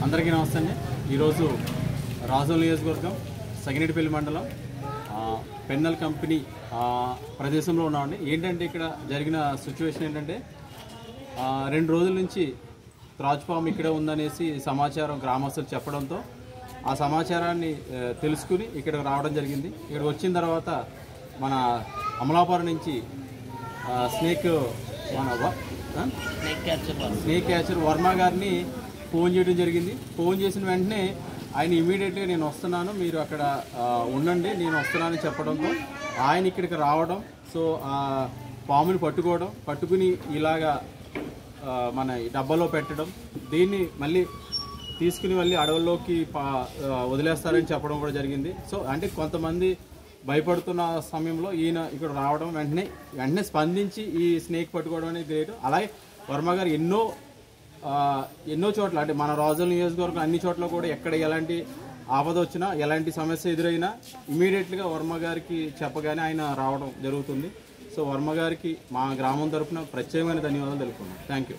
అందరికీ నమస్తే అండి. ఈరోజు రాజోల్ నియోజకవర్గం సగినేటిపల్లి మండలం పెన్నల్ కంపెనీ ప్రదేశంలో ఉన్నామండి. ఏంటంటే ఇక్కడ జరిగిన సిచ్యువేషన్ ఏంటంటే 2 రోజుల నుంచి త్రాచ్ పాము ఇక్కడే ఉందనేసి సమాచారం గ్రామస్తులు చెప్పడంతో ఆ సమాచారాన్ని తెలుసుకుని ఇక్కడికి రావడం జరిగింది. ఇక్కడికి వచ్చిన తర్వాత మన అమలాపురం నుంచి స్నేక్ క్యాచర్ వర్మ గారిని ఫోన్ చేయడం జరిగింది. ఫోన్ చేసిన వెంటనే ఆయన ఇమీడియట్గా నేను వస్తున్నాను, మీరు అక్కడ ఉండండి, నేను వస్తున్నానని చెప్పడంతో ఆయన ఇక్కడికి రావడం, సో పాముని పట్టుకుని ఇలాగా మన డబ్బాలో పెట్టడం, దీన్ని మళ్ళీ తీసుకుని మళ్ళీ అడవుల్లోకి వదిలేస్తారని చెప్పడం కూడా జరిగింది. సో అంటే కొంతమంది భయపడుతున్న సమయంలో ఈయన ఇక్కడ రావడం, వెంటనే స్పందించి ఈ స్నేక్ పట్టుకోవడం అనేది గ్రేట్. అలాగే వర్మ గారు ఎన్నో చోట్ల అంటే మన రాజోల్ నియోజకవర్గం అన్ని చోట్ల కూడా ఎక్కడ ఎలాంటి ఆపద వచ్చినా ఎలాంటి సమస్య ఎదురైనా ఇమీడియట్గా వర్మ గారికి చెప్పగానే ఆయన రావడం జరుగుతుంది. సో వర్మ గారికి మా గ్రామం తరఫున ప్రత్యేకమైన ధన్యవాదాలు తెలుపుకున్నాం. Thank you.